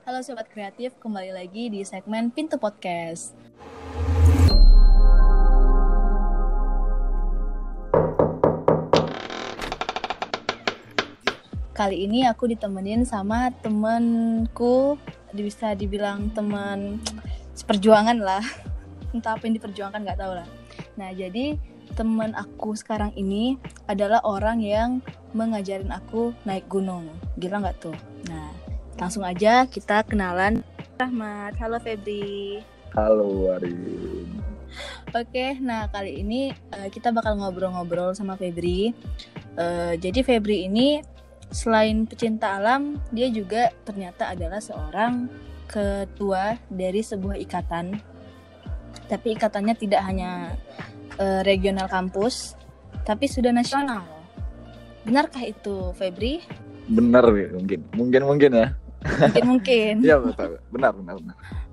Halo Sobat Kreatif, kembali lagi di segmen Pintu Podcast. Kali ini aku ditemenin sama temenku, bisa dibilang teman seperjuangan lah. Entah apa yang diperjuangkan, gak tahu lah. Nah, jadi teman aku sekarang ini adalah orang yang mengajarin aku naik gunung. Gila gak tuh? Nah, langsung aja kita kenalan. Rahmat, halo Febri. Halo Arin. Oke, nah kali ini kita bakal ngobrol-ngobrol sama Febri. Jadi Febri ini selain pecinta alam, dia juga ternyata adalah seorang ketua dari sebuah ikatan. Tapi ikatannya tidak hanya regional kampus, tapi sudah nasional. Benarkah itu, Febri? Benar ya, mungkin ya. Mungkin. Iya betul, benar.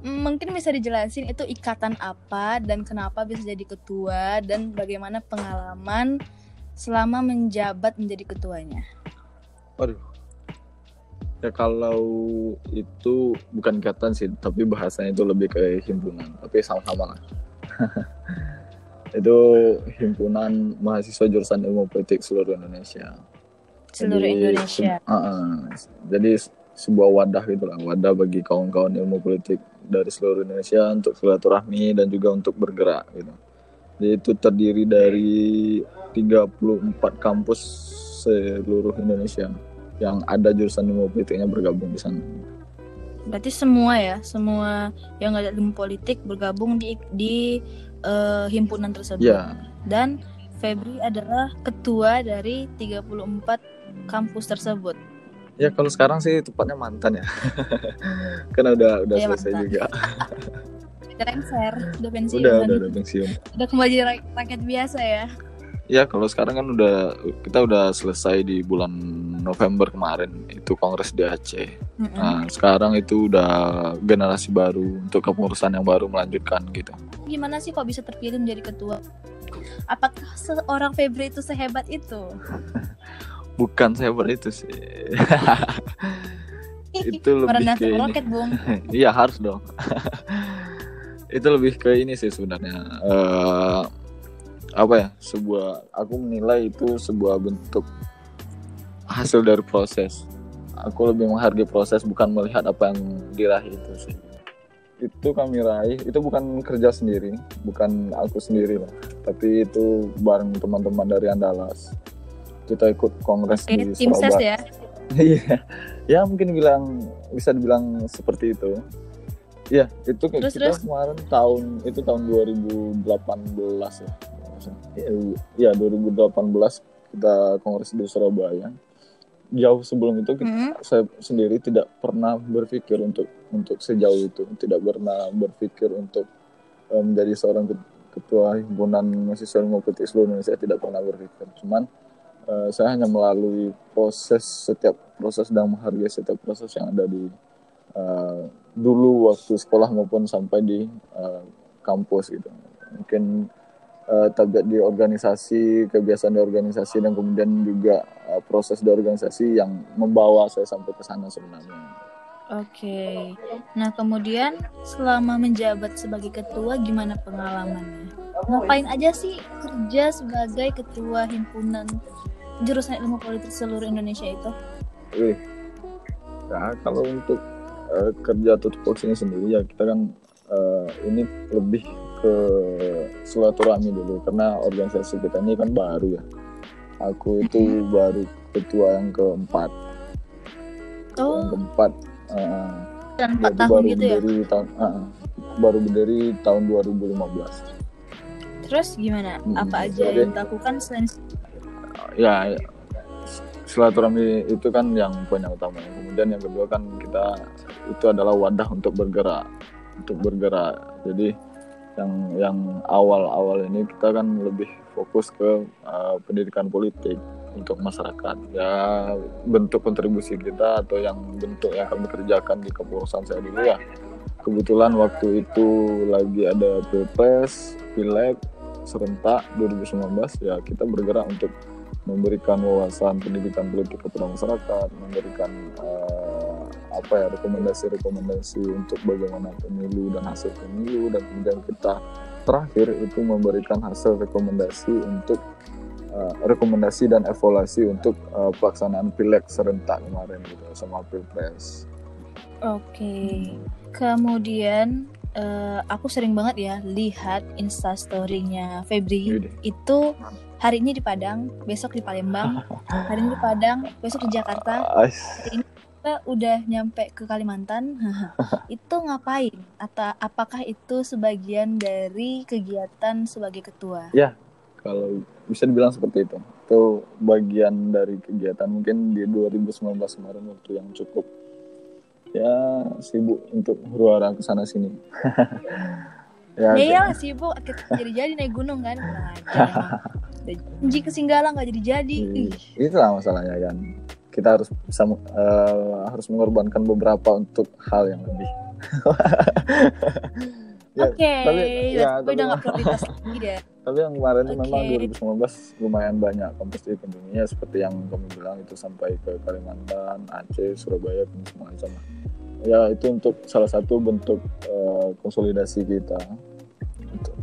Mungkin bisa dijelasin itu ikatan apa dan kenapa bisa jadi ketua dan bagaimana pengalaman selama menjabat menjadi ketuanya. Waduh. Ya kalau itu bukan ikatan sih, tapi bahasanya itu lebih ke himpunan, tapi sama-sama lah. Itu himpunan mahasiswa jurusan ilmu politik seluruh Indonesia. Jadi sebuah wadah gitulah, wadah bagi kawan-kawan ilmu politik dari seluruh Indonesia untuk silaturahmi dan juga untuk bergerak gitu. Jadi itu terdiri dari 34 kampus seluruh Indonesia yang ada jurusan ilmu politiknya bergabung di sana. Berarti semua yang ada ilmu politik bergabung di himpunan tersebut. Ya. Dan Febri adalah ketua dari 34 kampus tersebut. Ya kalau sekarang sih tepatnya mantan ya. Karena udah ya, selesai mantan. Juga. Udah pensiun. Udah pensiun. Udah kembali jadi rakyat biasa ya. Ya kalau sekarang kan kita udah selesai di bulan November kemarin itu kongres di Aceh. Nah sekarang itu udah generasi baru untuk kepengurusan yang baru melanjutkan gitu. Gimana sih kok bisa terpilih menjadi ketua? Apakah seorang Febri itu sehebat itu? Bukan sehebat itu sih. Itu lebih ke roket, Bung. Iya harus dong. Itu lebih ke ini sih sebenarnya. Aku menilai itu sebuah bentuk hasil dari proses. Aku lebih menghargai proses, bukan melihat apa yang diraih itu sih. Itu kami raih, itu bukan kerja sendiri, bukan aku sendiri lah, tapi itu bareng teman-teman dari Andalas. Kita ikut kongres di tim Surabaya. Ses ya? Iya, ya mungkin bisa dibilang seperti itu. Iya, itu terus? Kemarin tahun 2018 ya. Iya 2018 kita kongres di Surabaya. Jauh sebelum itu saya sendiri tidak pernah berpikir untuk sejauh itu, tidak pernah berpikir untuk menjadi seorang ketua himpunan mahasiswa ilmu politik seluruh Indonesia, tidak pernah berpikir. Cuman saya hanya melalui setiap proses dan menghargai setiap proses yang ada di dulu waktu sekolah maupun sampai di kampus gitu. Mungkin tabiat di organisasi, kebiasaan di organisasi, dan kemudian juga proses di organisasi yang membawa saya sampai ke sana sebenarnya. Oke. Nah kemudian selama menjabat sebagai ketua gimana pengalamannya? Ngapain aja sih kerja sebagai ketua himpunan jurusan ilmu politik seluruh Indonesia itu? Nah kalau untuk kerja atau tupoksinya sendiri ya kita kan ini lebih ke silaturahmi dulu karena organisasi kita ini kan baru ya. Aku itu baru ketua yang keempat. Yang keempat. Dan 4 tahun gitu ya? Baru berdiri tahun 2015. Terus gimana? Apa aja yang dilakukan selain? Ya, silaturahmi itu kan yang poin yang utama. Kemudian yang kedua kan kita itu adalah wadah untuk bergerak. Jadi yang awal ini kita kan lebih fokus ke pendidikan politik untuk masyarakat. Ya bentuk kontribusi kita atau yang bentuk yang kami kerjakan di kepengurusan saya dulu ya. Kebetulan waktu itu lagi ada Pilpres, Pileg serentak 2019 ya kita bergerak untuk memberikan wawasan pendidikan politik kepada masyarakat, memberikan rekomendasi untuk bagaimana pemilu dan hasil pemilu, dan kemudian kita terakhir itu memberikan hasil rekomendasi untuk rekomendasi dan evaluasi untuk pelaksanaan pileg serentak kemarin gitu sama pilpres. Oke. Kemudian aku sering banget ya lihat instastory-nya Febri. Itu hari ini di Padang, besok di Palembang, hari ini di Padang, besok di Jakarta. Hari ini kita udah nyampe ke Kalimantan. Itu ngapain? Atau apakah itu sebagian dari kegiatan sebagai ketua? Ya, kalau bisa dibilang seperti itu. Itu bagian dari kegiatan mungkin di 2019 kemarin, waktu yang cukup ya sibuk untuk huru-hara ke sana sini. Ya sibuk, akhirnya jadi naik gunung kan. Janji ke Singgala nggak jadi. Itulah masalahnya kan. Kita harus bisa harus mengorbankan beberapa untuk hal yang lebih. Tapi udah nggak prioritas lagi deh. Tapi yang kemarin memang 2019 lumayan banyak kompetisi tentunya, seperti yang kamu bilang itu sampai ke Kalimantan, Aceh, Surabaya, dan semua macam. Ya itu untuk salah satu bentuk konsolidasi kita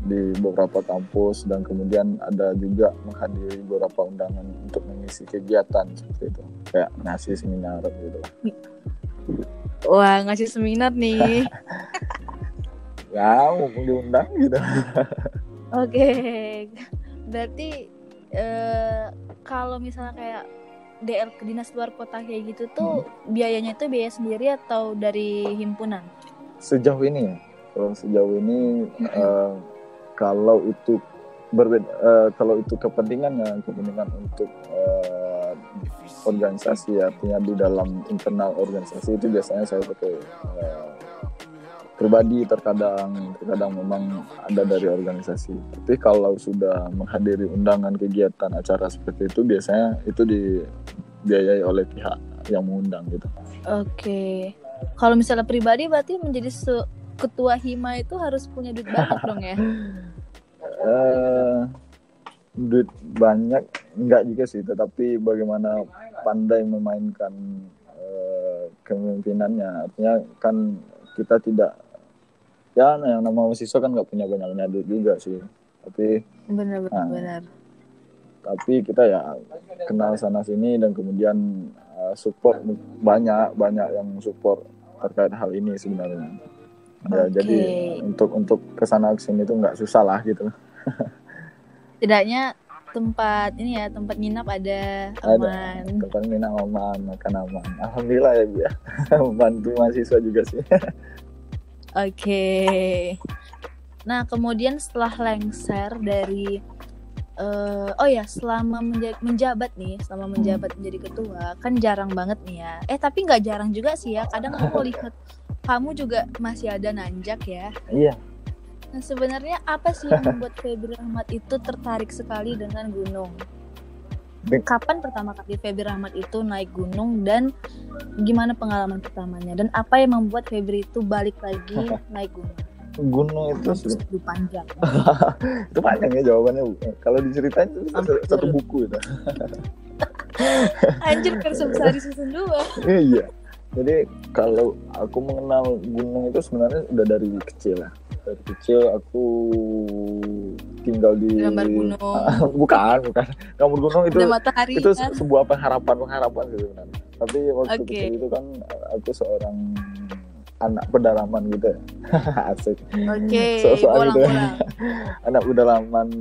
di beberapa kampus, dan kemudian ada juga menghadiri beberapa undangan untuk mengisi kegiatan seperti itu, kayak ngasih seminar gitu. Wah, ngasih seminar nih. Ya, mumpung diundang gitu. Oke. Berarti kalau misalnya kayak DL ke dinas luar kota kayak gitu tuh biayanya itu biaya sendiri atau dari himpunan? Sejauh ini kalau itu berbeda, kalau itu kepentingan untuk organisasi, artinya di dalam internal organisasi, itu biasanya saya pakai pribadi, terkadang memang ada dari organisasi. Tapi kalau sudah menghadiri undangan kegiatan acara seperti itu, biasanya itu dibiayai oleh pihak yang mengundang gitu. Oke. Kalau misalnya pribadi berarti menjadi ketua hima itu harus punya duit banyak dong ya? Duit banyak enggak juga sih, tetapi bagaimana pandai memainkan kepemimpinannya. Artinya kan kita tidak, ya yang nama mahasiswa kan nggak punya banyak duit juga sih, tapi benar. Tapi kita ya kenal sana sini, dan kemudian support banyak yang support terkait hal ini sebenarnya. Ya, jadi untuk kesana kesini itu nggak susah lah gitu. Tidaknya tempat nginap ada aman. Tempat nginap aman, makan aman. Alhamdulillah ya Bu ya. Bantu mahasiswa juga sih. Oke. Nah, kemudian setelah lengser dari selama menjabat menjadi ketua, kan jarang banget nih ya. Tapi nggak jarang juga sih ya. Kadang aku lihat kamu juga masih ada nanjak ya. Iya. Nah, sebenarnya apa sih yang membuat Febri Rahmat itu tertarik sekali dengan gunung? Kapan pertama kali Febri Rahmat itu naik gunung, dan gimana pengalaman pertamanya, dan apa yang membuat Febri itu balik lagi naik gunung? Gunung itu panjang. Itu panjang ya jawabannya. Kalau diceritain itu satu buku itu. Anjir, sebesar season 2. Iya. Jadi kalau aku mengenal gunung itu sebenarnya udah dari kecil lah. Dari kecil aku tinggal di gambar gunung. bukan gambar gunung itu matahari, itu kan? Sebuah pengharapan gitu sebenarnya. Tapi waktu kecil itu kan aku seorang anak pedalaman gitu ya. Asik. Soal gitu ya. Anak pedalaman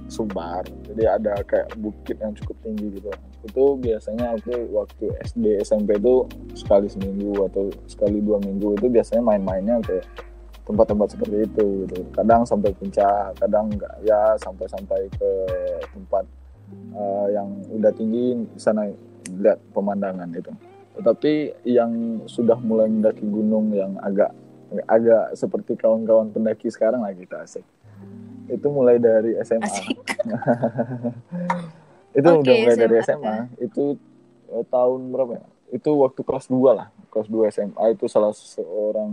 Sumbar. Jadi ada kayak bukit yang cukup tinggi gitu. Itu biasanya aku waktu SD SMP itu sekali seminggu atau sekali 2 minggu itu biasanya main-mainnya ke tempat-tempat seperti itu gitu. Kadang sampai puncak, kadang enggak, ya sampai ke tempat yang udah tinggi di sana lihat pemandangan itu. Tetapi yang sudah mulai mendaki gunung yang agak seperti kawan-kawan pendaki sekarang lah kita asik. Itu mulai dari SMA. Itu udah mulai dari SMA. Itu tahun berapa ya? Itu waktu kelas 2 lah. Kelas 2 SMA itu salah seorang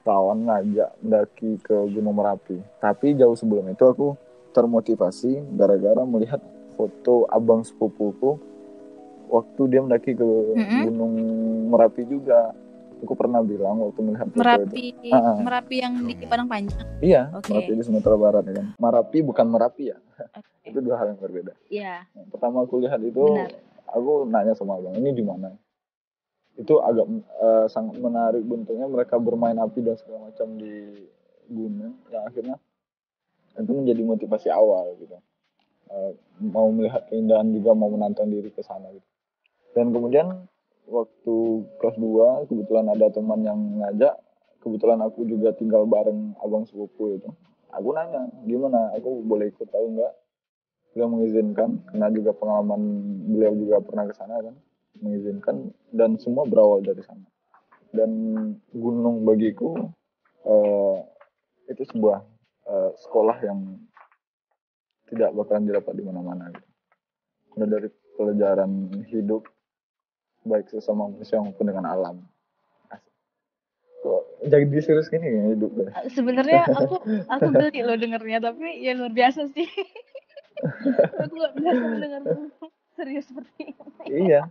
kawan ngajak mendaki ke Gunung Merapi. Tapi jauh sebelum itu aku termotivasi gara-gara melihat foto abang sepupuku waktu dia mendaki ke Gunung Merapi juga. Aku pernah bilang waktu melihat Merapi itu. Merapi yang di Padang Panjang. Iya, Merapi di Sumatera Barat ya kan. Merapi bukan Merapi ya. Okay. Itu dua hal yang berbeda. Iya. Nah, pertama aku lihat itu, aku nanya sama abang, ini di mana? Itu agak sangat menarik bentuknya, mereka bermain api dan segala macam di gunung. Yang akhirnya itu menjadi motivasi awal gitu. Mau melihat keindahan juga, mau menantang diri ke sana gitu. Dan kemudian waktu kelas 2 kebetulan ada teman yang ngajak, kebetulan aku juga tinggal bareng abang sepupu itu. Aku nanya, gimana, aku boleh ikut tahu nggak? Beliau mengizinkan, karena juga pengalaman beliau juga pernah ke sana kan, mengizinkan, dan semua berawal dari sana. Dan gunung bagiku itu sebuah sekolah yang tidak bakalan didapat di mana-mana gitu. Mulai dari pelajaran hidup baik sesama manusia maupun dengan alam. Kok jadi serius gini ya hidup deh. Sebenarnya aku geli loh dengernya, tapi ya luar biasa sih. Aku gak biasa mendengar serius seperti ini. Iya.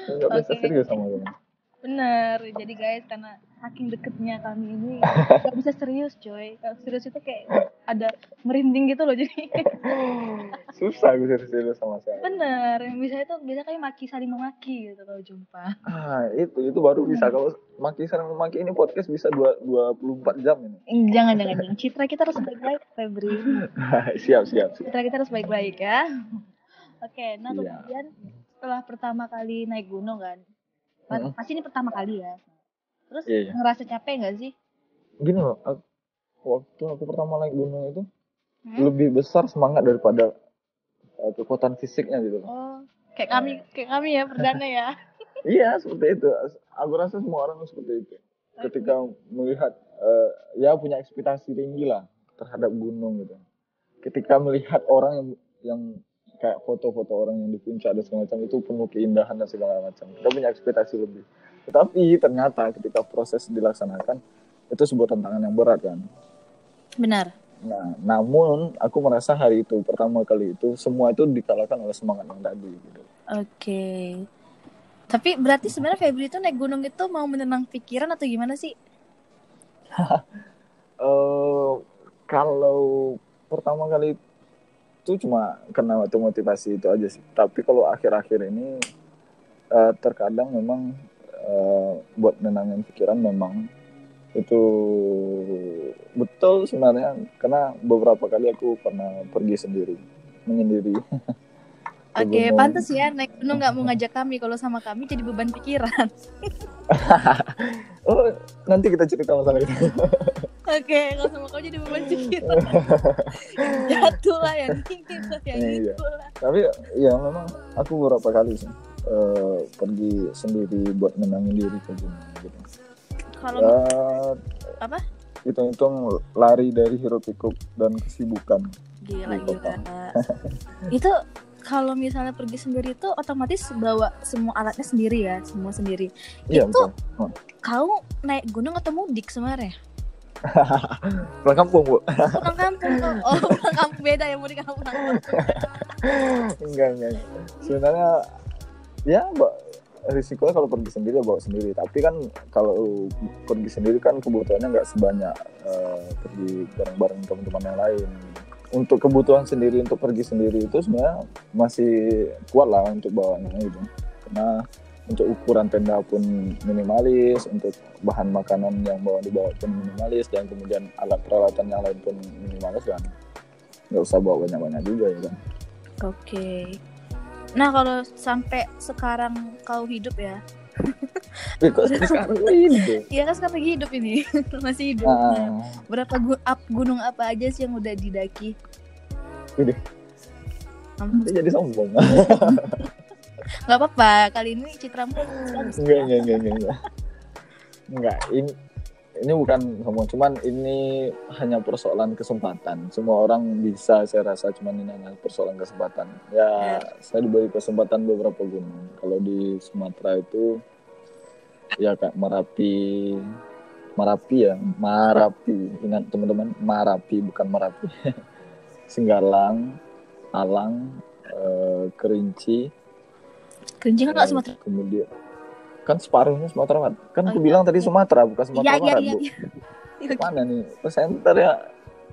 Gak biasa serius sama gue. Bener, jadi guys, karena saking deketnya kami ini gak bisa serius coy. Kalau serius itu kayak ada merinding gitu loh, jadi susah gue serius sama saya. Bener, yang bisa itu biasa kayak saling memaki gitu kalau jumpa. Itu baru bisa. Kalau saling memaki ini podcast bisa 24 jam ini. Jangan. Citra kita harus baik-baik, Febri. Siap. Citra kita harus baik-baik ya. Oke, nah kemudian setelah pertama kali naik gunung kan, pasti ini pertama kali ya. Terus ngerasa capek nggak sih? Gini loh, waktu aku pertama naik gunung itu lebih besar semangat daripada kekuatan fisiknya gitu. Oh, kayak kami ya perdana ya. Iya, seperti itu. Aku rasa semua orang seperti itu. Ketika melihat ya punya ekspektasi tinggi lah terhadap gunung gitu. Ketika melihat orang yang kayak foto-foto orang yang di puncak dan segala macam itu penuh keindahan dan segala macam. Kita punya ekspektasi lebih. Tetapi ternyata ketika proses dilaksanakan itu sebuah tantangan yang berat kan. Benar. Nah, namun aku merasa hari itu pertama kali itu semua itu dikalahkan oleh semangat yang tadi gitu. Oke. Tapi berarti sebenarnya Febri itu naik gunung itu mau menenang pikiran atau gimana sih? Kalau pertama kali itu cuma karena waktu motivasi itu aja sih. Tapi kalau akhir-akhir ini terkadang memang buat menenangin pikiran memang itu betul sebenarnya, karena beberapa kali aku pernah pergi sendiri, menyendiri. Oke, pantas ya naik gunung nggak mau ngajak kami, kalau sama kami jadi beban pikiran. Oh, nanti kita cerita masalah itu. Oke, kalau sama kau jadi beban pikiran. Jatuh lah yang tinggi lah yang itu lah. Tapi ya memang aku beberapa kali sih pergi sendiri buat menenangin diri ke gunung gitu. Kalau apa? Hitung-hitung lari dari hiruk-pikuk dan kesibukan. Gila. Itu kalau misalnya pergi sendiri itu otomatis bawa semua alatnya sendiri ya, semua sendiri. Iya, itu kau naik gunung atau mudik sebenarnya? Pulang kampung, Bu. Pulang kampung. Oh, pulang kampung beda ya, mudik sama pulang kampung. Enggak. Sebenarnya ya, risikonya kalau pergi sendiri ya bawa sendiri. Tapi kan kalau pergi sendiri kan kebutuhannya nggak sebanyak pergi bareng-bareng teman-teman yang lain. Untuk kebutuhan sendiri, untuk pergi sendiri itu sebenarnya masih kuat lah untuk bawanya gitu. Karena untuk ukuran tenda pun minimalis, untuk bahan makanan yang dibawa pun minimalis, dan kemudian alat peralatan yang lain pun minimalis kan. Nggak usah bawa banyak-banyak juga ya kan. Oke. Nah kalau sampai sekarang kau hidup ya. Kok sekarang hidup? Iya kan sekarang hidup ini. Masih hidup. Berapa gunung apa aja sih yang udah didaki? Udah. Jadi sombong. Gak apa-apa, kali ini citramu Enggak, ini bukan sombong, cuman ini hanya persoalan kesempatan. Semua orang bisa, saya rasa, cuman ini hanya persoalan kesempatan. Ya, saya diberi kesempatan beberapa gunung. Kalau di Sumatera itu ya kayak Merapi ya, Marapi. Ingat teman-teman, Marapi bukan Merapi. Singgalang, Alang, Kerinci, Kerinci kan nggak Sumatera. Kemudian kan separuhnya Sumatera Barat. Kan aku bilang tadi Sumatera bukan Sumatera Barat, Bu. Mana nih presenter ya?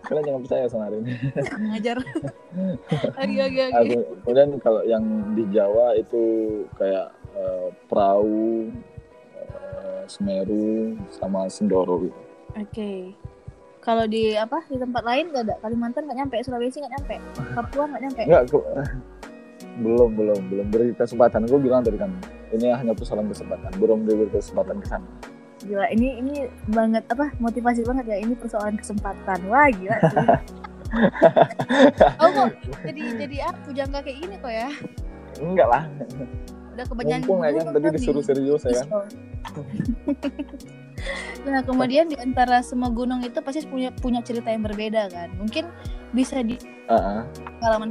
Kalian jangan percaya sama hari ini. Ngajar. Oke. Kemudian kalau yang di Jawa itu kayak Perahu, Semeru, sama Sindoro gitu. Oke. Kalau di tempat lain nggak ada? Kalimantan nggak nyampe, Sulawesi nggak nyampe, Papua nggak nyampe? Nggak, belum beri kesempatan. Gue bilang tadi kan, ini hanya persoalan kesempatan, belum diberi kesempatan ke sana. Gila, ini banget motivasi banget ya, ini persoalan kesempatan. Wah gila. Kok jadi pujangga kayak gini kok ya? Enggak lah. Udah kebanyakan. Mumpung ya kan tadi disuruh serius ya kan. Nah kemudian di antara semua gunung itu pasti punya cerita yang berbeda kan. Mungkin bisa di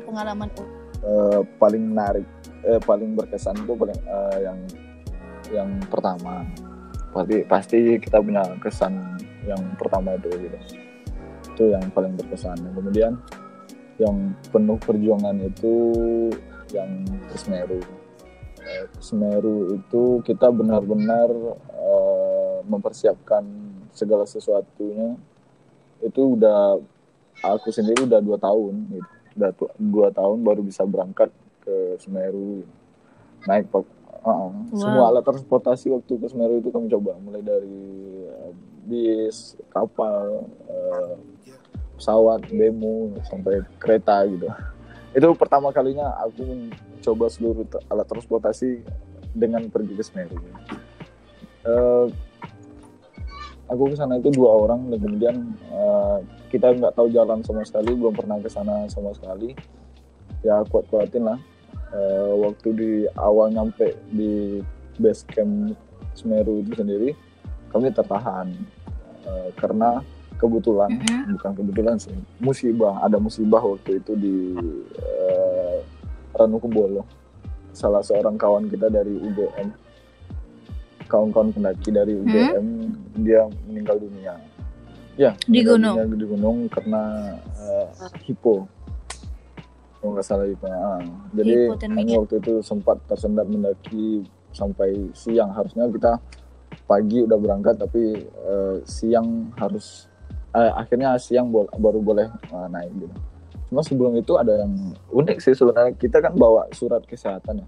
pengalaman paling menarik, paling berkesan itu paling yang pertama. Pasti kita punya kesan yang pertama itu gitu. Itu yang paling berkesan. Kemudian yang penuh perjuangan itu yang ke Semeru. Semeru itu kita benar-benar mempersiapkan segala sesuatunya. Itu aku sendiri udah 2 tahun gitu. Udah 2 tahun baru bisa berangkat ke Semeru. Naik semua alat transportasi waktu ke Semeru itu kami coba, mulai dari bis, kapal, pesawat, bemo, sampai kereta gitu. Itu pertama kalinya aku mencoba seluruh alat transportasi dengan pergi ke Semeru. Aku ke sana itu 2 orang, dan kemudian kita nggak tahu jalan sama sekali, belum pernah ke sana sama sekali. Ya kuat-kuatin lah. Waktu di awal nyampe di base camp Semeru itu sendiri, kami tertahan karena kebetulan, bukan kebetulan sih, ada musibah waktu itu di Ranukubolo. Salah seorang kawan kita dari UGM, kawan-kawan pendaki dari UGM, dia meninggal dunia. Ya, di gunung karena hipo. Kalau nggak salah itu. Jadi kami waktu itu sempat tersendat mendaki sampai siang. Harusnya kita pagi udah berangkat, tapi siang harus akhirnya siang baru boleh naik gitu. Cuma sebelum itu ada yang unik sih sebenarnya. Kita kan bawa surat kesehatan ya,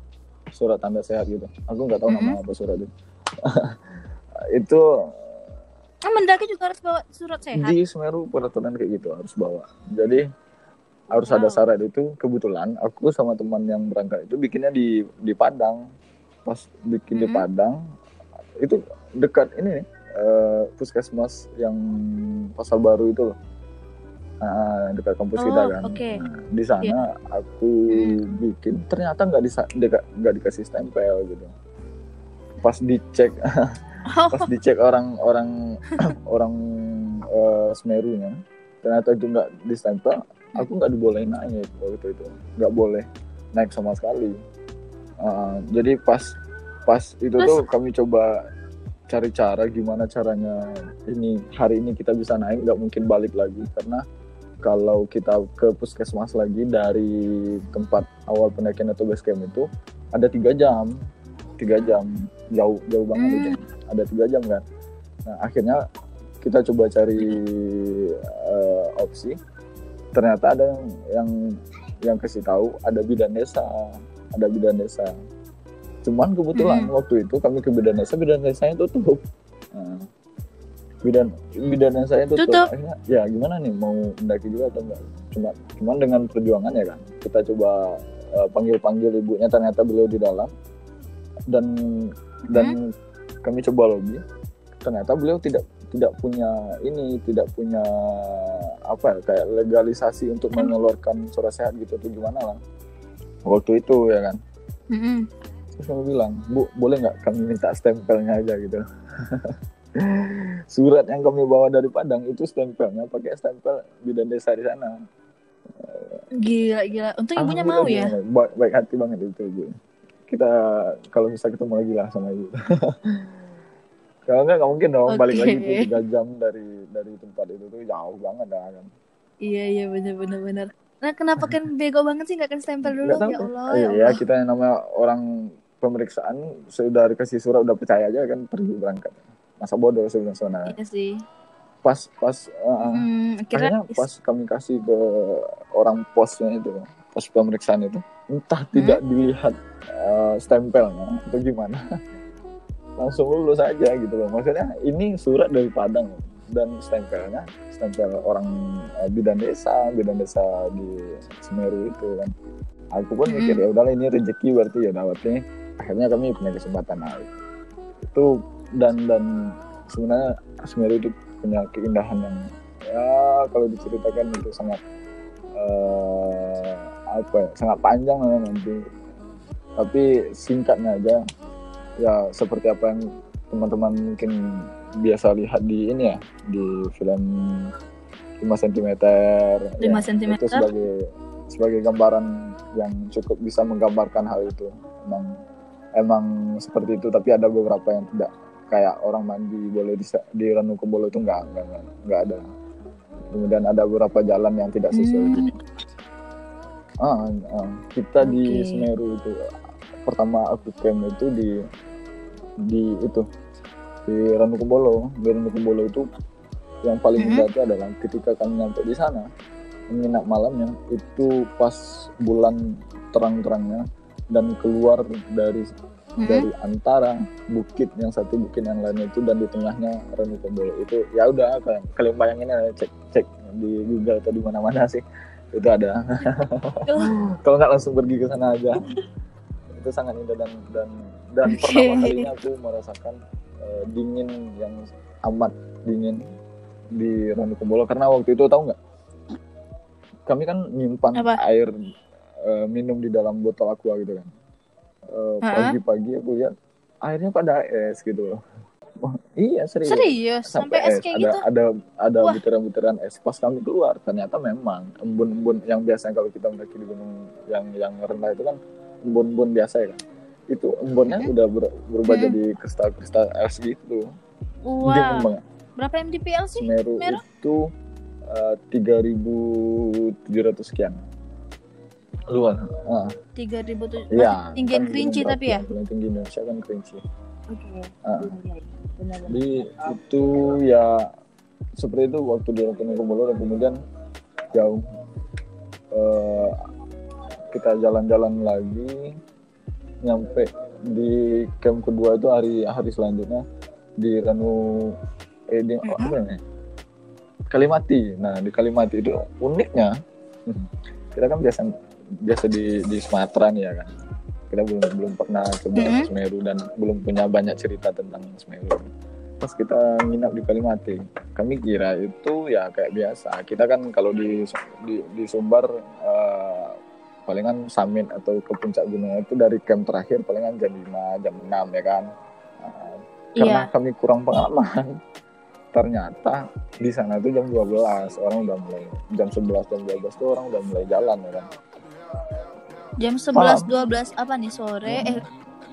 surat tanda sehat gitu. Aku nggak tahu nama apa surat itu. Itu mendaki juga harus bawa surat sehat. Di Semeru peraturan kayak gitu harus bawa. Jadi harus ada syarat itu. Kebetulan aku sama teman yang berangkat itu bikinnya di Padang. Pas bikin di Padang itu dekat ini nih, puskesmas yang Pasar Baru itu loh. Dekat kampus kita kan. Okay. Di sana aku bikin, ternyata nggak dikasih stempel gitu. Pas dicek orang Semerunya, ternyata itu nggak distempel. Aku nggak dibolehin naik waktu itu, nggak boleh naik sama sekali. Jadi pas itu tuh kami coba cari cara gimana caranya hari ini kita bisa naik, nggak mungkin balik lagi, karena kalau kita ke puskesmas lagi dari tempat awal pendakian atau base camp itu ada 3 jam, jauh banget itu, ada 3 jam kan. Nah akhirnya kita coba cari opsi. Ternyata ada yang kasih tahu ada bidan desa. Cuman kebetulan waktu itu kami ke bidan desanya tutup. Bidan desanya tutup. Akhirnya ya gimana nih, mau mendaki juga atau enggak? Cuman dengan perjuangan ya kan. Kita coba panggil ibunya, ternyata beliau di dalam. Dan kami coba lobby. Ternyata beliau tidak punya kayak legalisasi untuk mengeluarkan surat sehat gitu tuh, gimana lah waktu itu ya kan. Terus kami bilang, Bu, boleh nggak kami minta stempelnya aja gitu. Surat yang kami bawa dari Padang itu stempelnya pakai stempel bidan desa di sana. Gila, untung ibunya mau ya. Baik hati banget itu ibu. Kita kalau bisa ketemu lagi lah sama ibu. Kalau nggak mungkin dong balik lagi tuh 3 jam dari tempat itu tuh, jauh banget dah kan. Iya benar. Nah kenapa kan bego banget sih nggak kan stempel dulu? Ya Allah. Iya, kita yang namanya orang pemeriksaan sudah dikasih surat udah percaya aja kan pergi berangkat. Masa bodoh sebenarnya. Iya sih. Pas akhirnya pas kami kasih ke orang posnya itu, pos pemeriksaan itu, entah tidak dilihat stempelnya atau gimana, langsung lulus aja gitu loh. Maksudnya ini surat dari Padang dan stempelnya stempel orang bidan desa di Semeru itu kan. Aku pun mikir ya udahlah ini rezeki berarti ya dapatnya. Akhirnya kami punya kesempatan itu dan sebenarnya Semeru itu punya keindahan yang ya kalau diceritakan itu sangat sangat panjang nanti. Tapi singkatnya aja ya seperti apa yang teman-teman mungkin biasa lihat di ini ya, di film 5 cm. 5 cm itu sebagai gambaran yang cukup bisa menggambarkan hal itu. Emang seperti itu, tapi ada beberapa yang tidak, kayak orang mandi boleh di Ranu Kumbolo itu enggak ada. Kemudian ada beberapa jalan yang tidak sesuai. Kita di Semeru itu pertama aku camp itu di Ranu Kumbolo. Di Ranu Kumbolo itu yang paling indah itu adalah ketika kami nyampe di sana menginap malamnya itu pas bulan terang-terangnya dan keluar dari antara bukit yang satu bukit yang lain itu dan di tengahnya Ranu Kumbolo itu ya udah kalian bayangin aja, cek di Google atau di mana-mana sih itu ada. Kalau nggak langsung pergi ke sana aja. Itu sangat indah dan pertama kalinya aku merasakan dingin yang amat dingin di Ranu Kumbolo karena waktu itu tahu nggak, kami kan nyimpan air minum di dalam botol aqua gitu kan. Pagi-pagi aku lihat airnya pada es gitu loh. Iya serius sampai es kayak gitu. Ada butiran-butiran es. Pas kami keluar ternyata memang embun-embun yang biasanya kalau kita mendaki di gunung yang rendah itu kan embun-embun biasa ya kan. Itu embunnya udah berubah jadi kristal-kristal es gitu. Dingin banget. Berapa mdpl sih? Semeru itu 3.700 sekian. Luar. 3.000 ya, tinggian Kerinci tapi ya? Paling tinggi Indonesia kan Kerinci. Benar. Jadi itu ya seperti itu waktu di Ranu Kumbolo dan kemudian jauh kita jalan-jalan lagi nyampe di camp kedua itu hari selanjutnya di Ranu Kalimati. Nah di Kalimati itu uniknya kita kan biasa di Sumatera nih ya kan, kita belum pernah coba ke Semeru dan belum punya banyak cerita tentang Semeru. Pas kita nginap di Kalimati, kami kira itu ya kayak biasa. Kita kan kalau di Sumbar palingan summit atau ke puncak gunung itu dari camp terakhir palingan jam 5, jam 6 ya kan. Karena kami kurang pengalaman, ternyata di sana tuh jam 12 orang udah mulai, jam 11 jam 12 tuh orang udah mulai jalan ya kan. Jam 11 12 apa nih sore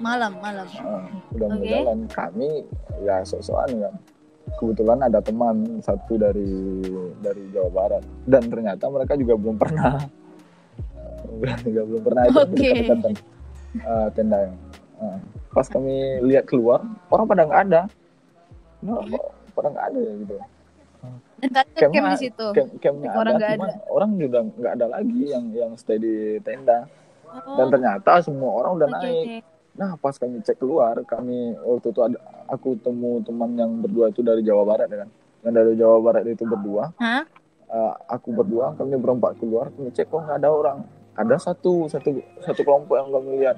malam. Udah mulai jalan. Kami ya sok-sokan kan. Kebetulan ada teman satu dari Jawa Barat dan ternyata mereka juga belum pernah dekat-dekatan tenda. Pas kami lihat keluar orang pada nggak ada. Pada nggak ada gitu. Camp di situ. Campnya ada, orang juga nggak ada lagi yang stay di tenda. Dan ternyata semua orang udah naik. Nah pas kami cek keluar, kami waktu itu aku temu teman yang berdua itu dari Jawa Barat ya kan. Yang dari Jawa Barat itu berdua. Aku berdua, kami berempat keluar, kami cek kok nggak ada orang. Ada satu kelompok yang kami lihat.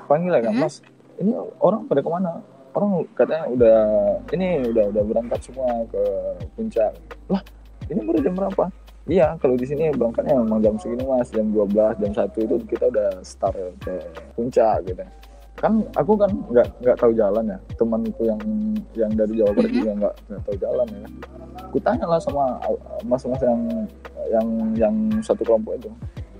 Panggil ya kan, Mas. Ini orang pada kemana? Orang katanya udah berangkat semua ke puncak. Lah, ini baru jam berapa? Iya, kalau di sini berangkatnya memang jam segini Mas, jam 12, jam 1 itu kita udah start ke puncak gitu. Kan aku kan nggak tahu jalan ya. Temanku yang dari Jawa Barat juga nggak tahu jalan ya. Aku tanya lah sama mas-mas yang satu kelompok itu.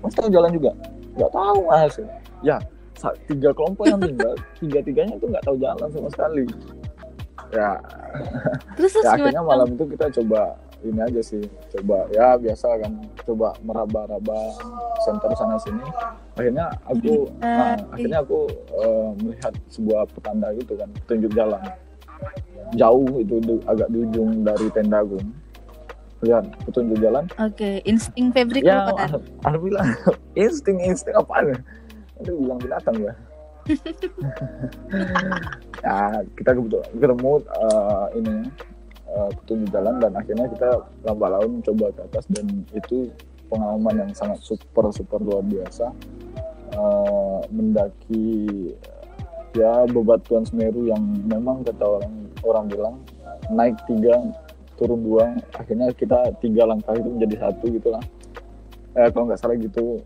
Mas tahu jalan juga? Nggak tahu Mas. Ya, 3 kelompok yang tinggal, 3-tiganya itu nggak tahu jalan sama sekali. Ya, terus akhirnya malam itu kita coba ini aja sih, coba ya biasa kan, coba meraba-raba center sana sini. Akhirnya aku melihat sebuah petanda gitu kan, petunjuk jalan jauh itu agak di ujung dari tenda gue. Lihat petunjuk jalan. Oke, insting Febri ya, keluar. Aku bilang insting apaan? Nanti bilang binatang ya. Ya kita kebetulan ketemu petunjuk jalan, dan akhirnya kita lambat laun coba ke atas, dan itu pengalaman yang sangat super luar biasa. Mendaki ya bebatuan Semeru yang memang kata orang bilang naik 3 turun 2, akhirnya kita 3 langkah itu menjadi 1 gitulah. Kalau nggak salah gitu.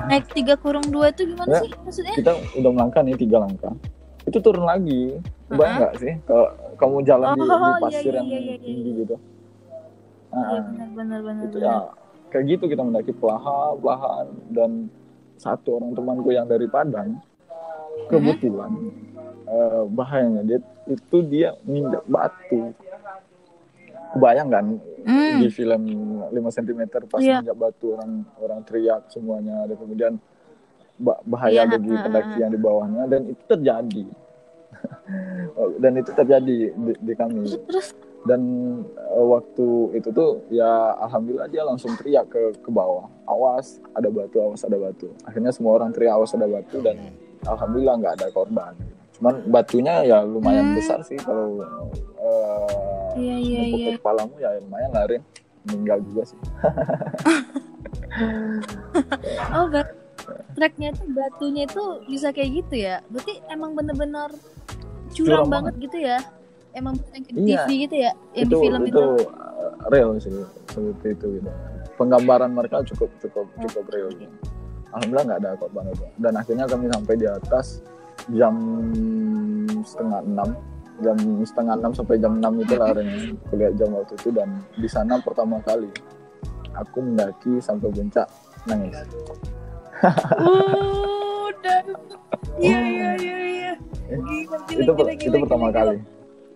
Naik 3 kurung 2 itu gimana sih maksudnya? Kita udah melangkah nih 3 langkah, itu turun lagi. Kebayang nggak sih kalau kamu jalan di pasir yang tinggi gitu? Benar. Itu ya kayak gitu kita mendaki perlahan, dan satu orang temanku yang dari Padang kebetulan bahayanya dia nginjak batu. Kebayang kan di film 5 cm pas nginjak batu, orang teriak semuanya, dan kemudian bahaya bagi pendaki yang di bawahnya, dan itu terjadi. Di kami. Dan waktu itu tuh ya alhamdulillah dia langsung teriak ke bawah, awas ada batu. Akhirnya semua orang teriak awas ada batu, dan alhamdulillah nggak ada korban. Cuman batunya ya lumayan besar sih, kalau ke kepalamu ya lumayan lari, meninggal juga sih. Treknya itu batunya itu bisa kayak gitu ya? Berarti emang bener-bener curam banget gitu ya? Emang yang di TV gitu ya? Yang di film itu real sih, seperti itu gitu. Penggambaran mereka cukup real. Alhamdulillah nggak ada korban itu. Dan akhirnya kami sampai di atas jam 5:30 sampai jam 6 itu lah kuliah jam waktu itu. Dan di sana pertama kali aku mendaki sampai puncak, nangis. Iya. Itu pertama kali.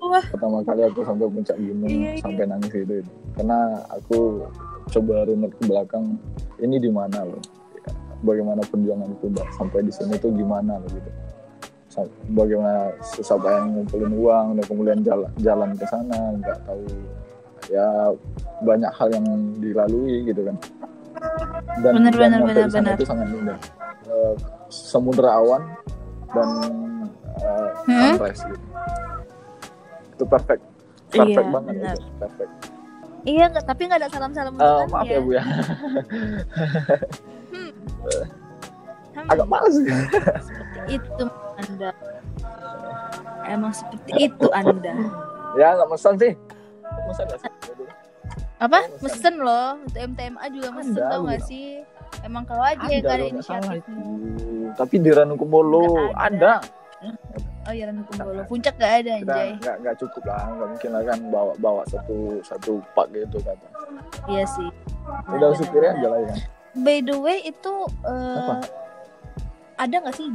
Pertama kali aku sampai puncak gunung, sampai nangis itu. Karena aku coba runut ke belakang, ini di mana loh? Bagaimana perjuanganku sampai di sini tuh gimana loh gitu. Bagaimana susah payah ngumpulin uang, dan kemudian jalan ke sana, nggak tahu ya banyak hal yang dilalui gitu kan. Dan sampai di sana itu sangat indah. Samudra awan dan sunrise gitu. Itu perfect banget itu, perfect. Iya, tapi nggak ada salam-salam undangan maaf ya Bu ya. Agak males. Itu Anda. Emang seperti itu Anda. Ya nggak mesen sih. Mesen nggak sih? Apa? Mesen loh. Untuk MTMA juga mesen, tau nggak sih? Emang kau aja yang ada inisiatifmu. Tapi di Ranukumbolo ada. Oh iya, Ranukumbolo. Puncak nggak ada anjay. Nggak cukup lah. Nggak mungkin lah kan bawa satu pak gitu kata. Iya sih. Udah supirnya aja lah ya. By the way itu ada nggak sih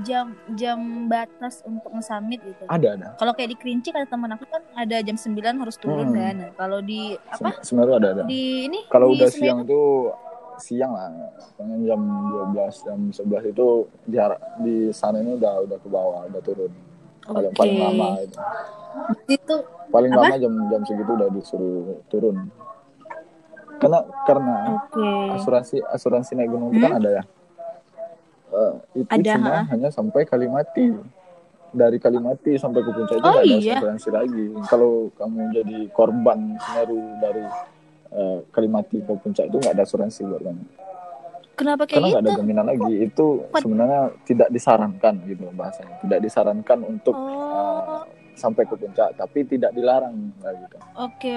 jam batas untuk nge-summit gitu? Ada. Kalau kayak di Kerinci kata teman aku kan ada jam 9 harus turun kan. Nah, kalau di Semeru ada. Di ini kalau di udah Semeru, siang itu siang lah. Pengen jam 12, jam 11 itu di sana ini udah ke bawah, udah turun. Paling lama itu. Itu paling lama jam segitu udah disuruh turun. Karena asuransi naik gunung itu kan ada ya. Itu ada, hanya sampai Kalimati. Dari Kalimati sampai ke puncak itu nggak ada asuransi lagi. Kalau kamu jadi korban Semeru dari Kalimati ke puncak itu nggak ada asuransi buat kamu. Kenapa kayak Karena nggak ada jaminan lagi. Itu sebenarnya tidak disarankan gitu bahasanya. Tidak disarankan untuk sampai ke puncak, tapi tidak dilarang lah gitu. Oke.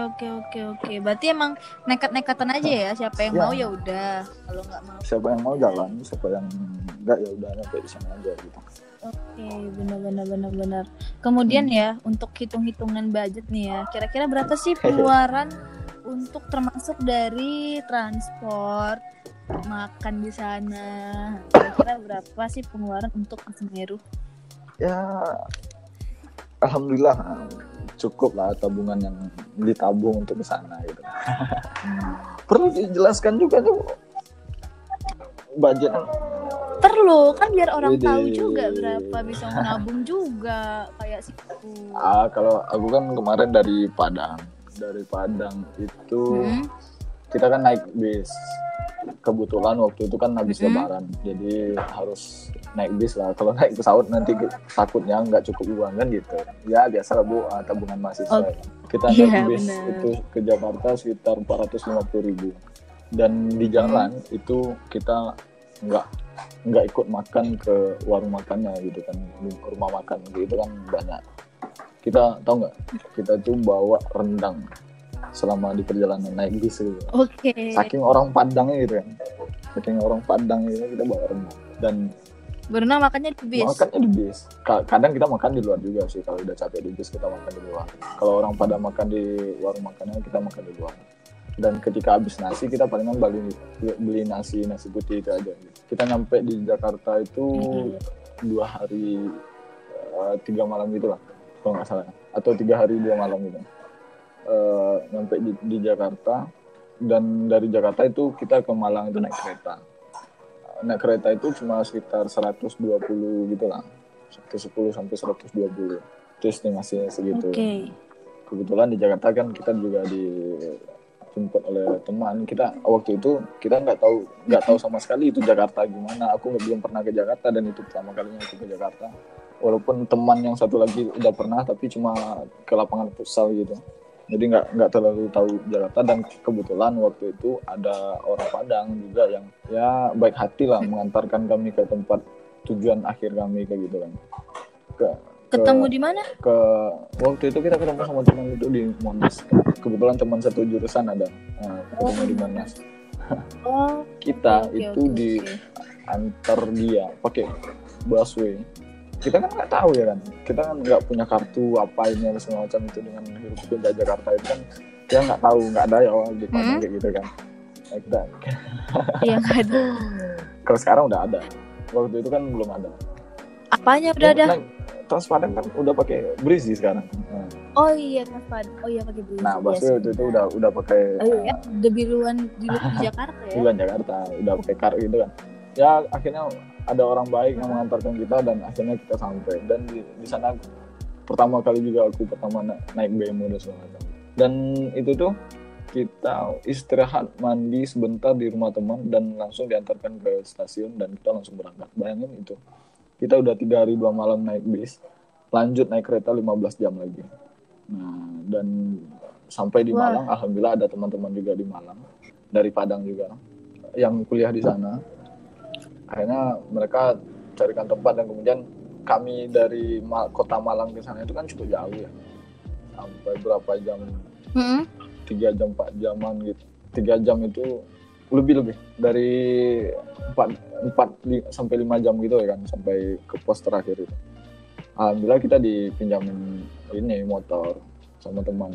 Berarti emang nekat-nekatan aja ya. Siapa yang mau ya udah. Kalau nggak mau. Siapa yang mau jalan, siapa yang enggak ya udah sampai di sana aja gitu. Oke, benar. Kemudian ya untuk hitung-hitungan budget nih ya. Kira-kira berapa sih pengeluaran untuk termasuk dari transport, makan di sana? Kira-kira berapa sih pengeluaran untuk ke Semeru? Ya alhamdulillah cukup lah tabungan yang ditabung untuk ke sana gitu. Perlu dijelaskan juga tuh budget. Perlu kan biar orang tahu juga berapa bisa menabung juga kayak situ. Kalau aku kan kemarin dari Padang itu kita kan naik bis. Kebetulan waktu itu kan habis Lebaran, jadi harus naik bis lah. Kalau naik pesawat nanti takutnya nggak cukup uang kan gitu. Ya biasa lah Bu, tabungan mahasiswa. Kita naik bis itu ke Jakarta sekitar 450.000. Dan di jalan itu kita nggak ikut makan ke warung makannya gitu kan, rumah makan gitu kan banyak. Kita tahu nggak? Kita tuh bawa rendang selama di perjalanan naik bis gitu. Saking orang Padangnya gitu kan. Saking orang Padang gitu kita bawa rendang. Dan berenang makannya di bis. Makannya di bis. Kadang kita makan di luar juga sih, kalau udah capek di bis kita makan di luar. Kalau orang Padang makan di warung makannya, kita makan di luar. Dan ketika habis nasi kita palingan beli nasi putih itu aja. Kita nyampe di Jakarta itu 2 hari 3 malam gitu lah kalau nggak salah, atau 3 hari 2 malam gitu. Nyampe di Jakarta, dan dari Jakarta itu kita ke Malang itu naik kereta. Naik kereta itu cuma sekitar 120 gitu lah, 110 sampai 120 itu estimasinya segitu. Kebetulan di Jakarta kan kita juga dijemput oleh teman kita. Waktu itu kita nggak tahu sama sekali itu Jakarta gimana. Aku belum pernah ke Jakarta dan itu pertama kalinya aku ke Jakarta. Walaupun teman yang satu lagi udah pernah, tapi cuma ke lapangan futsal gitu. Jadi nggak terlalu tahu Jakarta. Dan kebetulan waktu itu ada orang Padang juga yang ya baik hati lah mengantarkan kami ke tempat tujuan akhir kami kayak gitu kan. Ketemu di mana? Waktu itu kita ketemu sama teman itu di Monas. Kebetulan teman satu jurusan ada. Ketemu di Monas. Kita diantar dia pakai busway. Kita kan nggak tahu ya kan, kita kan nggak punya kartu apa ini segala macam itu dengan hidup pindah Jakarta itu kan kita nggak tahu, nggak ada ya di Padang kayak gitu kan. Iya nggak ada. Kalau sekarang udah ada, waktu itu kan belum ada. Apanya udah ada? Trans Padang kan udah pakai Breezy sekarang. Oh iya Trans Padang, oh iya pakai Breezy. Nah busway waktu itu udah pakai. Ya, udah duluan di Jakarta ya. Duluan Jakarta, udah pakai kar gitu kan. Ya akhirnya ada orang baik yang mengantarkan kita dan akhirnya kita sampai. Dan di sana pertama kali juga aku naik BMU dan segala macam. Dan itu tuh kita istirahat mandi sebentar di rumah teman dan langsung diantarkan ke stasiun dan kita langsung berangkat. Bayangin itu, kita udah 3 hari 2 malam naik bis, lanjut naik kereta 15 jam lagi. Nah dan sampai di Malang, alhamdulillah ada teman-teman juga di Malang dari Padang juga yang kuliah di sana. Akhirnya mereka carikan tempat dan kemudian kami dari kota Malang ke sana itu kan cukup jauh ya, sampai berapa jam, 3 jam 4 jaman gitu. 3 jam itu lebih dari 4 sampai 5 jam gitu ya kan, sampai ke pos terakhir itu. Alhamdulillah kita dipinjamin ini motor sama teman.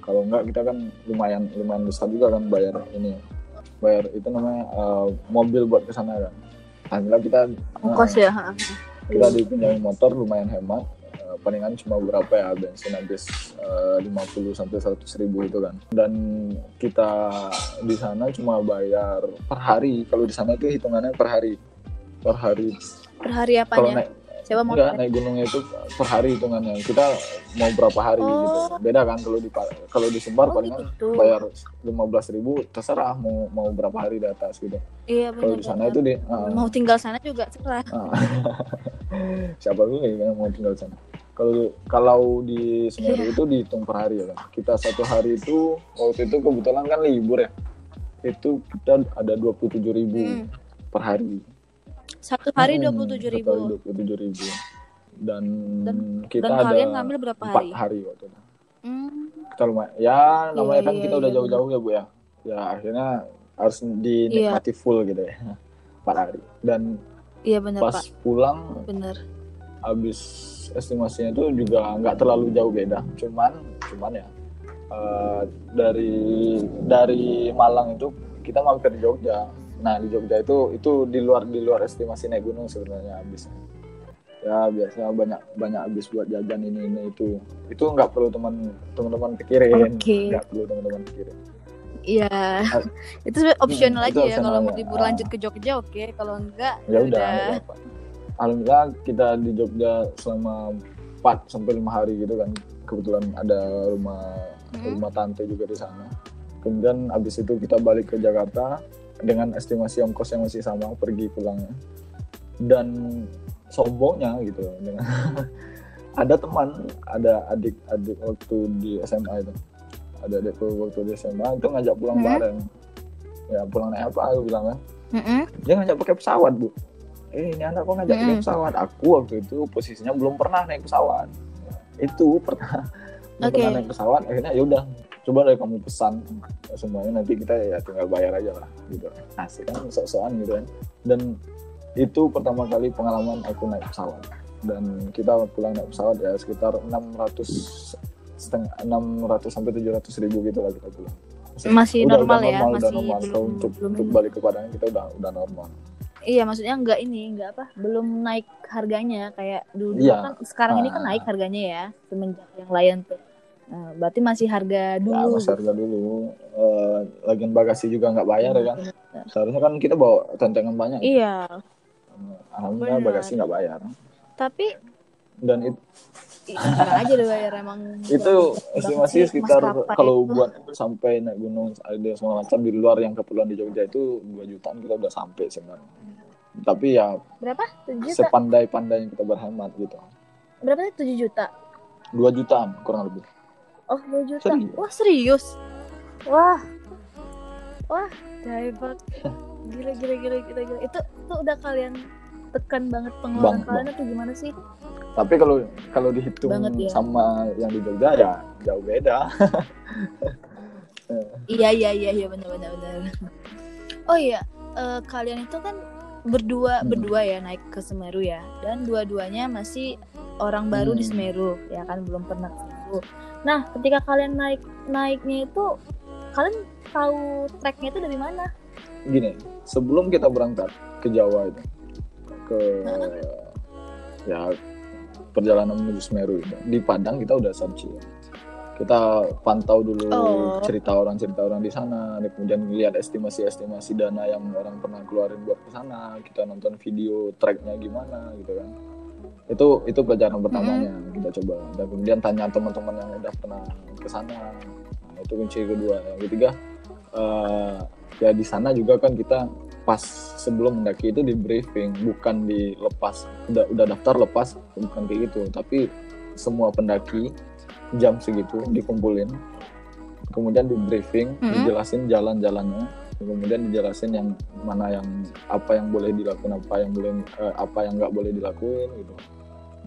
Kalau enggak kita kan lumayan besar juga kan bayar itu namanya mobil buat ke sana kan. Alhamdulillah kita kita dipinjamin motor lumayan hemat, palingan cuma berapa ya bensin habis 50 sampai 100 ribu itu kan. Dan kita di sana cuma bayar per hari. Kalau di sana itu hitungannya per hari apanya? Kalau naik gunungnya itu per hari hitungannya. Kita mau berapa hari gitu. Beda kan kalau di Sumbar palingan gitu. Bayar 15.000 terserah mau berapa hari di atas gitu. Iya benar. Kalau di sana itu mau tinggal sana juga terserah. Siapa dulu yang mau tinggal sana. Kalau di Semeru itu dihitung per hari ya kan. Kita satu hari itu waktu itu kebetulan kan libur ya. Itu kita ada 27.000 per hari. Satu hari 27.000. Dan kita dan ada kalian ngambil berapa 4 hari waktu itu. Kita lumayan. Ya namanya kan kita udah jauh-jauh ya Bu ya. Ya akhirnya harus dinikmati full gitu ya. 4 hari. Dan bener, pas Pak. Pulang habis estimasinya itu juga nggak terlalu jauh beda. Cuman ya dari Malang itu kita mampir di Jogja. Nah di Jogja itu di luar estimasi naik gunung sebenarnya habisnya. Ya biasanya banyak habis buat jajan ini itu nggak perlu teman-teman pikirin. Oke. Nggak perlu teman-teman pikirin. Iya. Itu optional aja ya, kalau mau ya. libur lanjut ke Jogja oke, kalau enggak Ya udah. Alhamdulillah kita di Jogja selama 4 sampai 5 hari gitu kan. Kebetulan ada rumah tante juga di sana. Kemudian habis itu kita balik ke Jakarta dengan estimasi ongkos yang masih sama pergi pulangnya. Dan sombongnya gitu dengan ada adik waktu di SMA itu. Ada adikku waktu di SMA itu ngajak pulang bareng. Ya pulang naik apa aku bilang kan. Dia ngajak pakai pesawat, Bu. Ini anak kok ngajak pakai pesawat. Aku waktu itu posisinya belum pernah naik pesawat. Itu pernah naik pesawat, akhirnya ya udah coba dari kamu pesan semuanya, nanti kita ya tinggal bayar aja lah gitu. Asik kan, sok-sokan gitu kan. Dan itu pertama kali pengalaman aku naik pesawat, dan kita pulang naik pesawat ya sekitar 600 sampai 700 ribu gitu lah kita pulang. Masih normal ya, masih normal. Untuk balik ke Padang kita udah normal. Iya, maksudnya belum naik harganya kayak dulu kan. Sekarang ini kan naik harganya ya semenjak yang Lion tuh. Berarti masih harga dulu. Ya, masih harga dulu. Lagian bagasi juga nggak bayar ya kan. Seharusnya kan kita bawa tentengan banyak. Iya. Alhamdulillah bagasi nggak bayar. Tapi dan itu aja deh bayar emang. Itu estimasi sekitar kalau buat sampai naik gunung ada semua macam di luar yang keperluan di Jogja itu 2 jutaan kita udah sampai sebenarnya. Tapi ya berapa? 7 juta? Sepandai-pandainya kita berhemat gitu. Berapa? 7 juta? 2 jutaan kurang lebih. Oh, 2 juta. Wah, serius? Wah, hebat. Gila. Itu udah kalian tekan banget pengeluaran kalian atau gimana sih? Tapi kalau dihitung sama yang di Jogja ya jauh beda. Iya, benar. Oh iya, kalian itu kan berdua ya naik ke Semeru ya, dan dua-duanya masih orang baru di Semeru ya kan, belum pernah ke Semeru. Nah, ketika kalian naiknya itu, kalian tahu treknya itu dari mana? Gini, sebelum kita berangkat ke Jawa itu, ya perjalanan menuju Semeru itu, di Padang kita udah searching. Kita pantau dulu cerita orang di sana, kemudian lihat estimasi dana yang orang pernah keluarin buat ke sana. Kita nonton video treknya gimana gitu kan. Itu pelajaran pertamanya kita coba. Dan kemudian tanya teman-teman yang udah pernah ke sana. Nah, itu kunci kedua. Yang ketiga, ya di sana juga kan kita pas sebelum mendaki itu di briefing, bukan dilepas. Udah daftar lepas, bukan kayak gitu. Tapi semua pendaki jam segitu dikumpulin, kemudian di briefing, dijelasin jalan-jalannya, kemudian dijelasin yang mana apa yang boleh dilakukan, apa yang nggak boleh dilakuin gitu.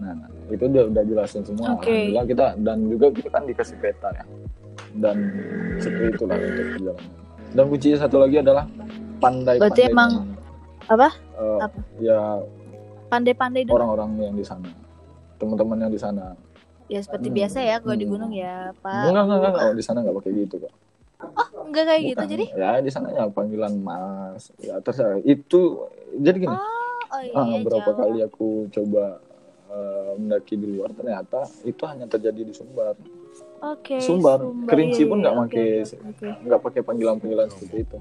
Nah itu udah jelasin semua. Alhamdulillah kita, dan juga kita kan dikasih peta ya, dan seperti itulah untuk perjalanan. Dan kunci satu lagi adalah pandai-pandai. Berarti emang apa? Ya pandai-pandai orang-orang yang di sana, teman-teman yang di sana. Ya seperti biasa ya kalau di gunung ya Pak. Enggak, di sana nggak pakai gitu kok. Oh, enggak kayak gitu jadi? Ya di sana ya panggilan Mas. Ya terserah. Itu jadi gini. Berapa kali aku coba mendaki di luar, ternyata itu hanya terjadi di Sumbar. Sumbar. Kerinci pun nggak pakai panggilan seperti itu.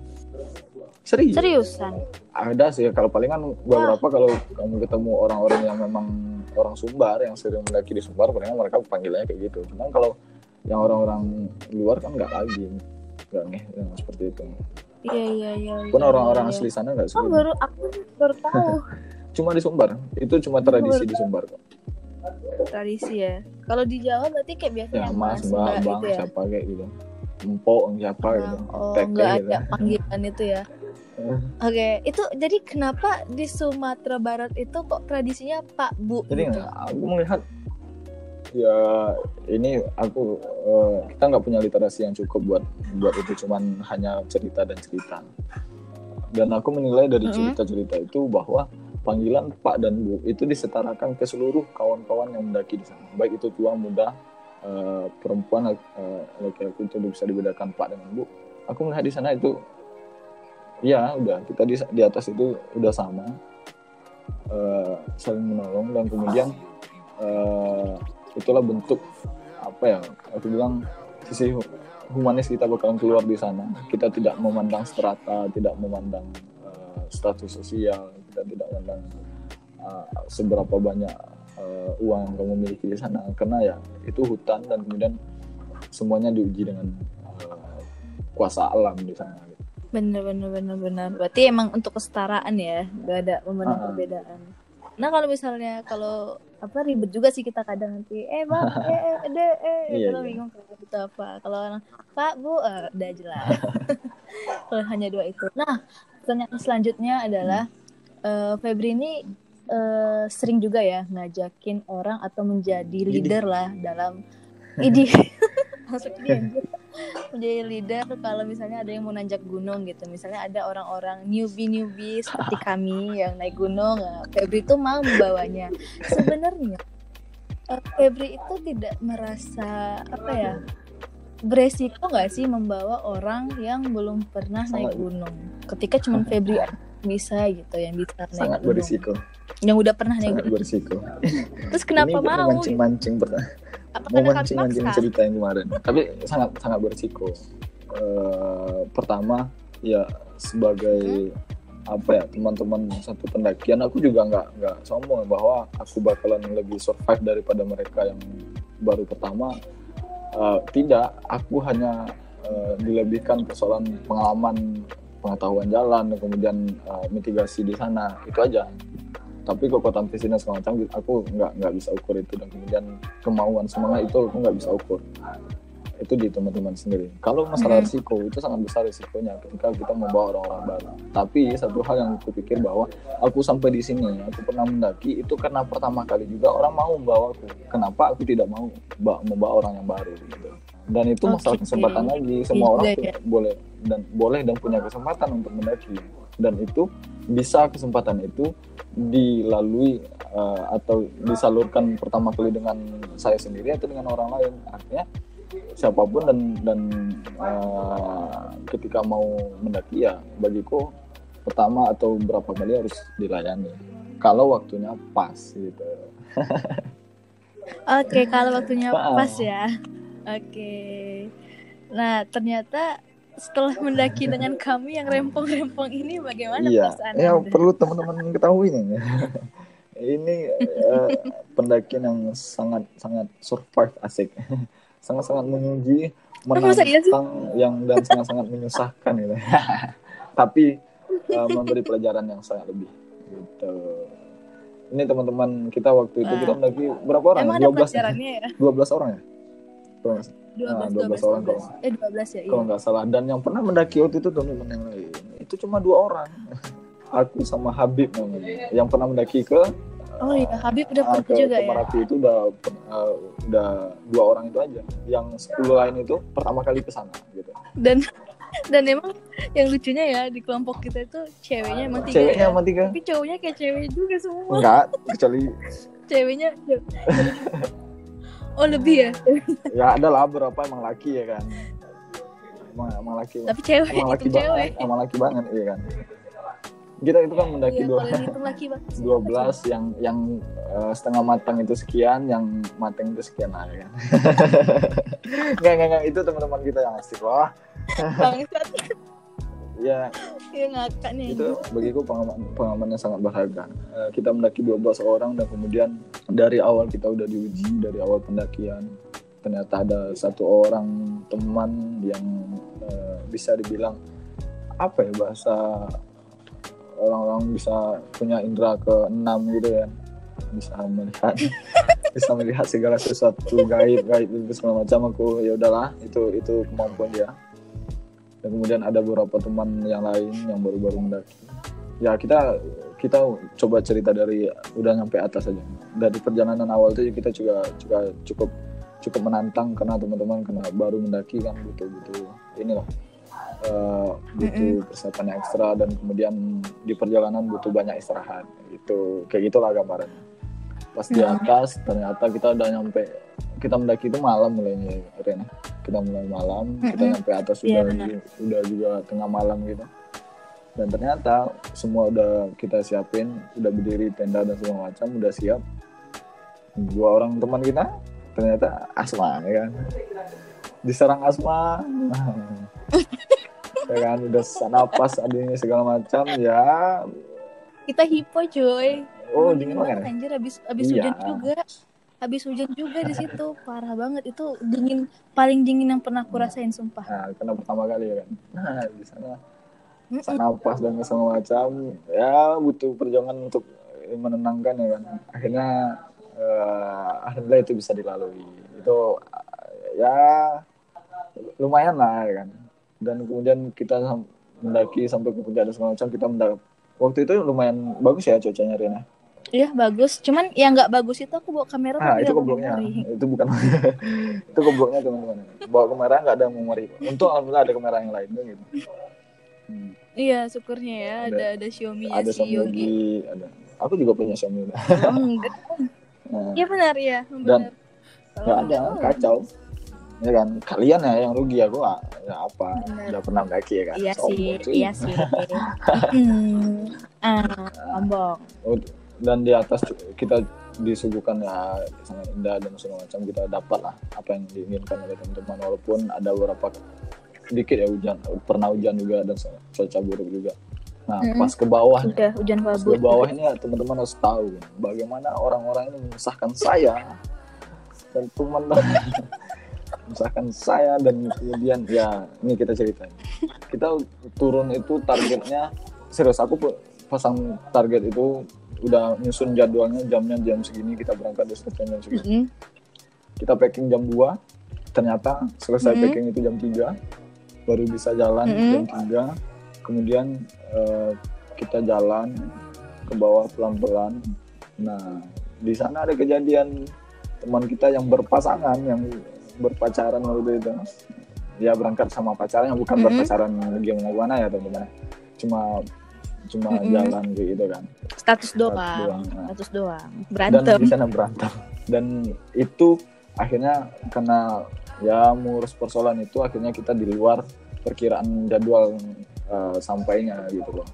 Seriusan? Ada sih, kalau palingan beberapa kalau kamu ketemu orang-orang yang memang orang Sumbar yang sering mendaki di Sumbar, palingan mereka panggilnya kayak gitu. Cuman kalau yang orang-orang luar kan nggak seperti itu. Iya. Pun orang-orang asli sana nggak suka. Aku baru tahu. Cuma di Sumbar, itu cuma tradisi di Sumbar kok. Tradisi ya. Kalau di Jawa berarti kayak biasanya ya, Mas, Mbak, Bang, gitu ya? Siapa kayak gitu. Empok siapa gitu. Nggak ada panggilan itu ya. Oke, itu jadi kenapa di Sumatera Barat itu kok tradisinya Pak Bu? Jadi gitu? aku melihat ya ini kita nggak punya literasi yang cukup buat itu, cuman hanya cerita. Dan aku menilai dari cerita itu bahwa panggilan Pak dan Bu itu disetarakan ke seluruh kawan-kawan yang mendaki di sana, baik itu tua muda, perempuan, laki-laki, itu bisa dibedakan Pak dengan Bu. Aku melihat di sana itu ya udah kita di atas itu udah sama, saling menolong, dan kemudian itulah bentuk apa ya, aku bilang sisi humanis kita bakalan keluar di sana. Kita tidak memandang strata, tidak memandang status sosial, kita tidak memandang seberapa banyak uang yang kamu miliki di sana, karena ya itu hutan dan kemudian semuanya diuji dengan kuasa alam di sana. Benar. Berarti emang untuk kesetaraan ya, gak ada memandang perbedaan. Nah kalau misalnya ribet juga sih kita kadang nanti bang kalau bingung itu apa, kalau Pak Bu udah jelas. Kalau hanya 2 itu. Nah pertanyaan selanjutnya adalah Febri ini sering juga ya ngajakin orang atau menjadi leader lah dalam masuk dia menjadi leader kalau misalnya ada yang mau nanjak gunung gitu. Misalnya ada orang-orang newbie seperti kami yang naik gunung, Febri itu mau membawanya. Sebenarnya Febri itu tidak merasa beresiko nggak sih membawa orang yang belum pernah naik gunung, ketika cuma Febri bisa gitu yang bisa naik sangat gunung, berisiko, yang udah pernah naik sangat gunung. berisiko. Terus kenapa ini mau mancing cerita yang kemarin, tapi sangat berisiko. Pertama ya sebagai teman-teman satu pendakian, aku juga nggak sombong bahwa aku bakalan lebih survive daripada mereka yang baru pertama. Tidak, aku hanya dilebihkan persoalan pengalaman, pengetahuan jalan, dan kemudian mitigasi di sana, itu aja. Tapi kekuatan fisik dan segala macam aku nggak bisa ukur itu, dan kemudian kemauan semangat itu aku nggak bisa ukur. Itu di teman-teman sendiri. Kalau masalah risiko, itu sangat besar risikonya ketika kita membawa orang-orang baru. Tapi satu hal yang aku pikir bahwa aku sampai di sini, aku pernah mendaki itu karena pertama kali juga orang mau membawa aku. Kenapa aku tidak mau membawa orang yang baru gitu. Dan itu masalah kesempatan lagi. Semua orang boleh dan punya kesempatan untuk mendaki. Dan itu bisa kesempatan itu dilalui atau disalurkan pertama kali dengan saya sendiri atau dengan orang lain. Artinya siapapun dan ketika mau mendaki ya bagiku pertama atau berapa kali harus dilayani kalau waktunya pas gitu. Oke, kalau waktunya pas ya. Oke. Nah ternyata setelah mendaki dengan kami yang rempong-rempong ini, bagaimana perasaan Anda? Ya perlu teman-teman ketahui nih. Ini pendakian yang sangat survive, asik. Sangat menguji, menantang dan sangat menyusahkan gitu. Tapi memberi pelajaran yang sangat lebih gitu. Ini teman-teman kita waktu itu kita mendaki berapa orang? Emang 12 pelajarannya ya? 12 orang ya? 12 orang 12 ya, iya. Kalau nggak salah. Dan yang pernah mendaki waktu itu teman-teman yang lain itu cuma 2 orang. Aku sama Habib namanya, yang pernah mendaki ke Habib udah pernah juga ya. Merapi itu udah 2 orang itu aja. Yang 10 lain itu pertama kali ke sana gitu. Dan emang yang lucunya ya di kelompok kita itu ceweknya emang 3. Ceweknya emang 3. Tapi cowoknya kayak cewek juga semua. Enggak, kecuali ceweknya. Oh lebih ya? Ya ada lah beberapa emang laki ya kan. Emang laki. Tapi cewek emang laki banget iya kan. Kita itu kan mendaki 12 yang setengah matang itu sekian, yang matang itu sekian lah ya kan. Enggak itu teman-teman kita yang asik loh. Bangsat. Ya ngakak nih. Itu bagiku pengalaman yang sangat berharga. Kita mendaki 12 orang dan kemudian dari awal kita udah diuji, dari awal pendakian ternyata ada 1 orang teman yang bisa dibilang apa ya, bahasa orang-orang bisa punya indera ke-6 gitu ya, bisa melihat segala sesuatu gaib itu segala macam. Aku ya udahlah, itu kemampuan dia. Dan kemudian ada beberapa teman yang lain yang baru-baru mendaki. Ya kita coba cerita dari udah nyampe atas aja. Dari perjalanan awal itu kita juga cukup menantang karena teman-teman kena baru mendaki kan butuh inilah. Butuh persiapan ekstra dan kemudian di perjalanan butuh banyak istirahat gitu, kayak gitulah gambarannya. Pas di atas ternyata kita udah nyampe, kita mendaki itu malam mulainya Ren. Kita mulai malam, kita nyampe atas udah juga tengah malam gitu. Dan ternyata semua udah kita siapin, udah berdiri tenda dan segala macam, udah siap. 2 orang teman kita ternyata asma, ya kan? Diserang asma, ya kan? Udah sesak napas adanya segala macam, ya. Kita hipo cuy. Oh, dingin banget. Anjir, habis hujan juga. Habis hujan juga di situ, parah banget. Itu paling dingin yang pernah aku rasain, sumpah. Nah, karena pertama kali ya kan. Nah, di sana sesak napas dan segala macam, ya butuh perjuangan untuk menenangkan ya kan. Akhirnya alhamdulillah itu bisa dilalui. Itu ya lumayan lah ya kan. Dan kemudian kita mendaki sampai ke puncak dan segala macam, kita mendaki. Waktu itu lumayan bagus ya cuacanya, Rina. Iya bagus, cuman yang nggak bagus itu aku bawa kamera tapi itu gobloknya, itu bukan itu gobloknya teman-teman. Bawa kamera nggak ada memori. Untuk alhamdulillah ada kamera yang lain gitu. Iya syukurnya ya, ada Xiaomi-nya ada si Yogi, ada. Aku juga punya Xiaomi. Oh, enggak. Iya benar ya, benar. Nggak ada, kacau. Ya kan, kalian ya yang rugi, aku ya apa? Udah pernah mendaki ya kan? Iya sih. Sombong. Dan di atas kita disuguhkan ya sangat indah dan segala macam, kita dapat lah apa yang diinginkan oleh teman-teman, walaupun ada beberapa sedikit ya hujan, pernah hujan juga dan cuaca buruk juga. Nah pas ke bawah hujan pas ke bawah ini ya, teman-teman harus tahu bagaimana orang-orang ini menyusahkan saya dan teman-teman menyusahkan saya, dan kemudian ya ini kita ceritain. Kita turun itu targetnya serius, aku pasang target itu udah nyusun jadwalnya, jamnya jam segini kita berangkat, jam segini. Kita packing jam 2, ternyata selesai packing itu jam 3, baru bisa jalan jam 3. Kemudian kita jalan ke bawah pelan-pelan. Nah di sana ada kejadian teman kita yang berpasangan, yang berpacaran waktu itu. Ya berangkat sama pacarnya, bukan berpacaran gimana ya teman-teman, cuma jalan gitu kan, status doang. Berantem. Dan di sana berantem, dan itu akhirnya karena ya mengurus persoalan itu, akhirnya kita di luar perkiraan jadwal sampainya gitu loh.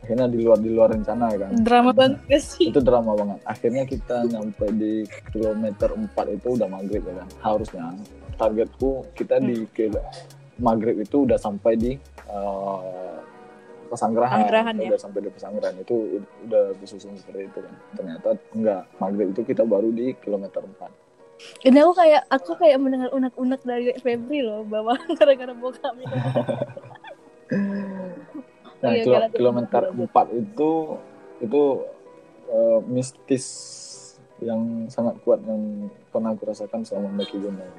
Akhirnya di luar rencana kan. Drama banget sih. Itu drama banget. Akhirnya kita nyampe di kilometer 4 itu udah maghrib ya kan. Harusnya targetku kita di maghrib itu udah sampai di Pesanggerahan ya? Udah sampai di Pesanggerahan, itu udah disusun seperti itu kan. Ternyata enggak, maghrib itu kita baru di kilometer 4. Ini aku kayak mendengar unek-unek dari Febri loh, bahwa gara-gara bawa kamera. Nah, kilometer 4 itu mistis yang sangat kuat yang pernah aku rasakan selama mendaki gunung.